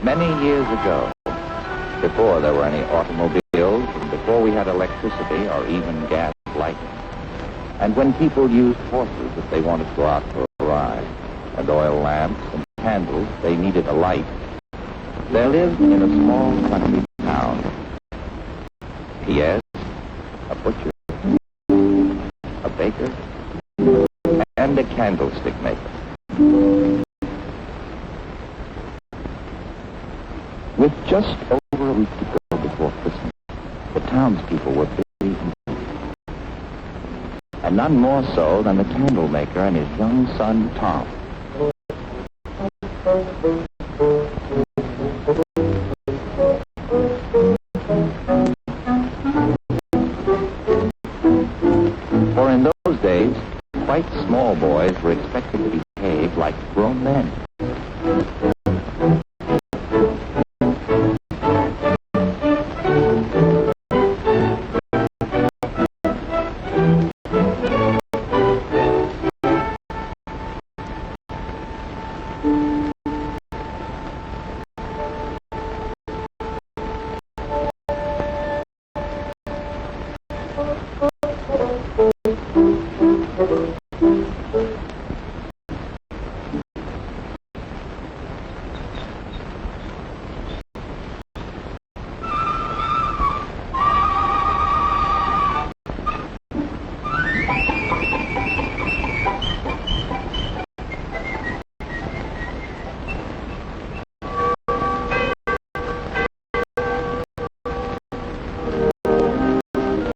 Many years ago, before there were any automobiles, and before we had electricity or even gas lighting, and when people used horses if they wanted to go out for a ride, and oil lamps and candles, they needed a light, there lived in a small country town, yes, a butcher, a baker, and a candlestick maker. With just over a week to go before Christmas, the townspeople were busy, and none more so than the candle maker and his young son, Tom. For in those days, quite small boys were expected to behave like grown men.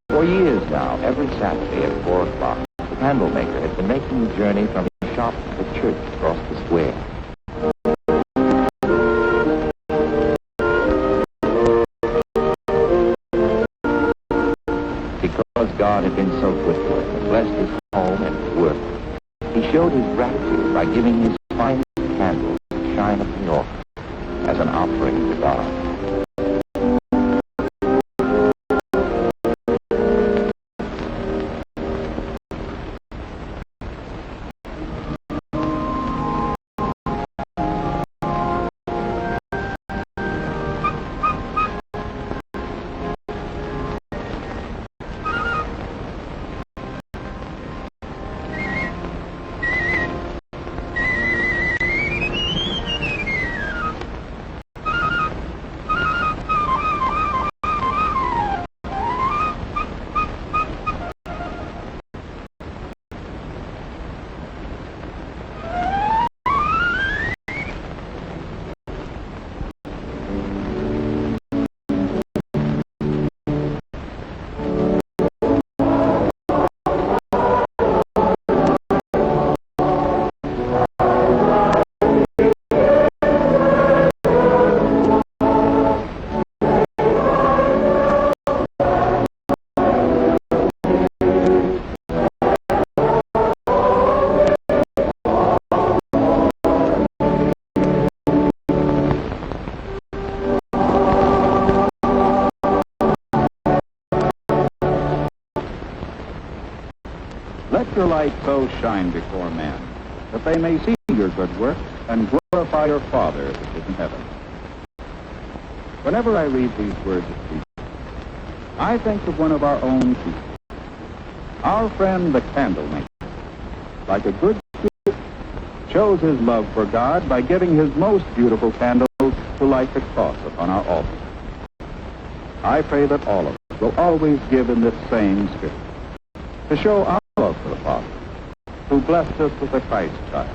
For years now, every Saturday at 4 o'clock, the candle maker had been making the journey from his shop to the church across the square. Because God had been so good to him and blessed his home and his work, he showed his gratitude by giving his finest candles to shine up the altar as an offering to God. Let your light so shine before men, that they may see your good works and glorify your Father which is in heaven. Whenever I read these words of Jesus, I think of one of our own people, our friend the candle maker. Like a good steward, shows his love for God by giving his most beautiful candles to light the cross upon our altar. I pray that all of us will always give in this same spirit, to show our love for the Father, who blessed us with a Christ child.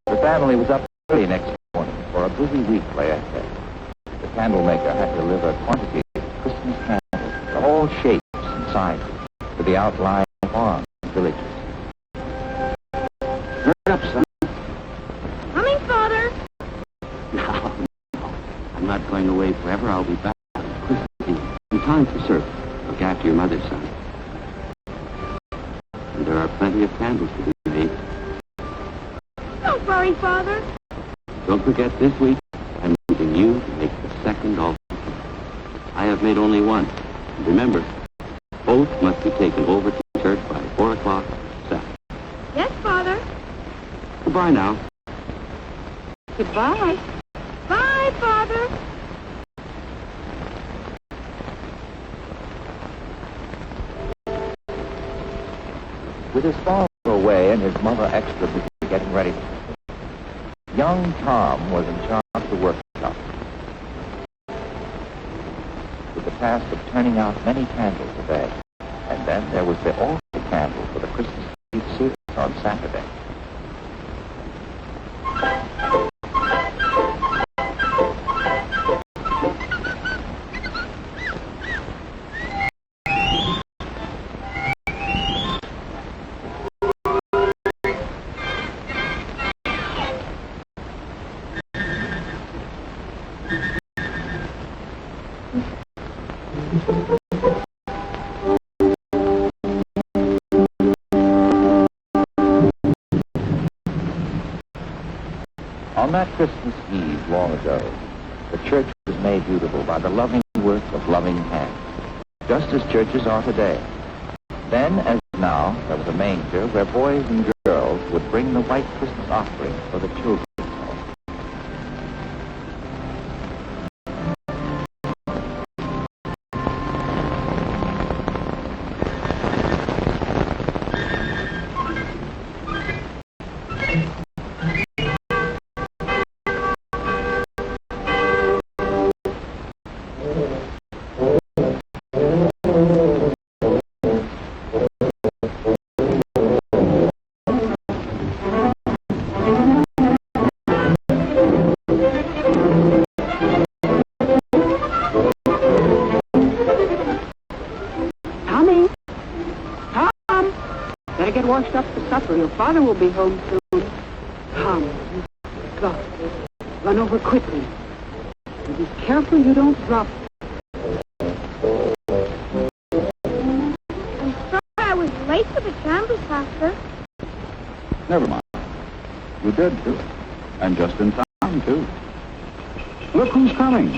The family was up early next morning, for a busy week lay ahead. The candle maker had to deliver quantities of Christmas candles of all shapes and sizes to the outlying farms and villages. Hurry up, son. Coming, Father. No, I'm not going away forever. I'll be back on Christmas Eve in time for service. Look after your mother, son. And there are plenty of candles to be made. Don't worry, Father. Don't forget this week, I'm leaving you to make the second altar. I have made only one. And remember, both must be taken over to church by 4 o'clock Saturday. Yes, Father. Goodbye now. Goodbye. Bye, Father. With his father away and his mother extra busy getting ready, young Tom was in charge of the workshop with the task of turning out many candles a day. And then there was the altar candle for the Christmas Eve service on Saturday. On that Christmas Eve long ago, the church was made beautiful by the loving work of loving hands, just as churches are today. Then, as now, there was a manger where boys and girls would bring the white Christmas offerings for the children. Get washed up for supper. Your father will be home soon. Come, go. Run over quickly. And be careful you don't drop. I'm sorry I was late for the candle, Pastor. Never mind. You did, too. And just in time, too. Look who's coming.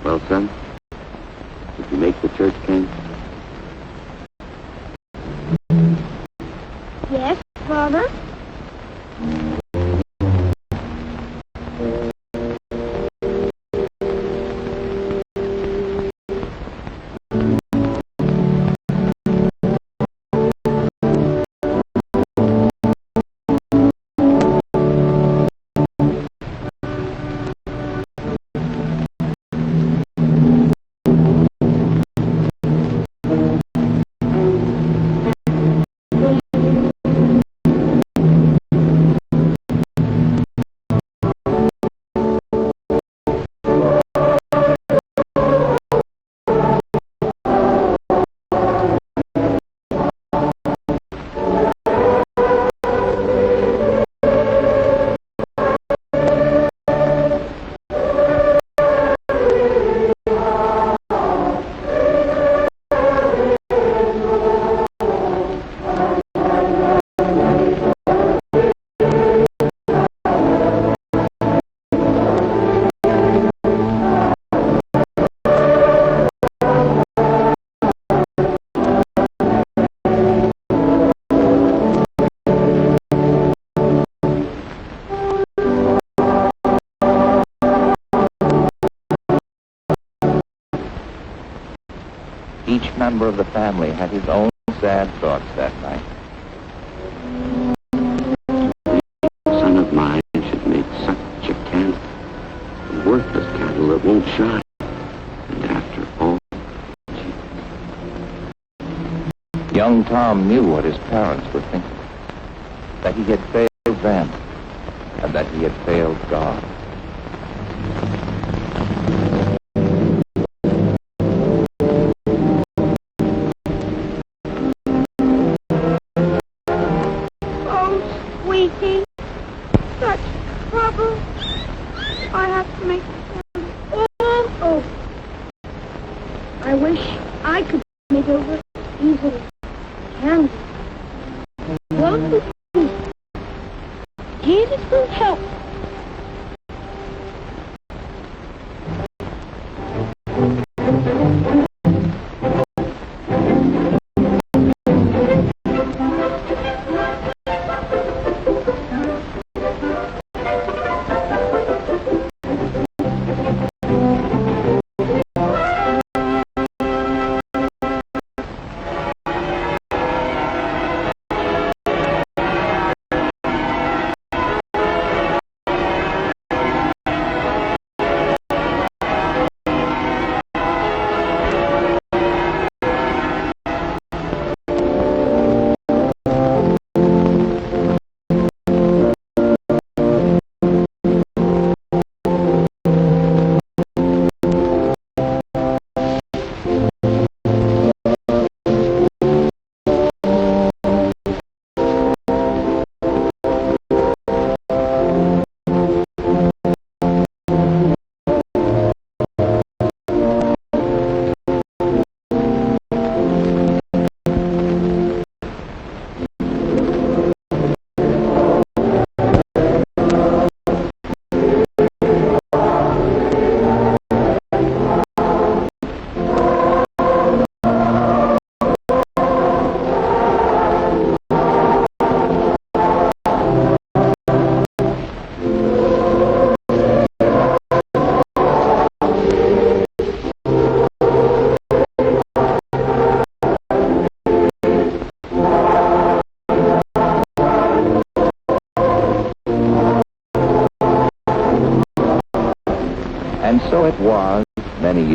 Well, son, did you make the church camp? Yes, Father. Each member of the family had his own sad thoughts that night. A son of mine should make such a candle, a worthless candle that won't shine. And after all, Young Tom knew what his parents were thinking, that he had failed them, and that he had failed God. Such trouble. I have to make it all over. I wish I could make it over easily. Candy. Won't you please? Jesus will help.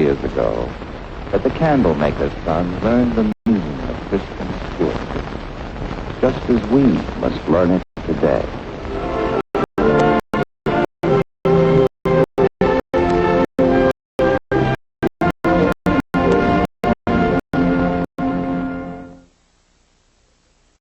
years ago that the candlemaker's son learned the meaning of Christian stewardship, just as we must learn it today.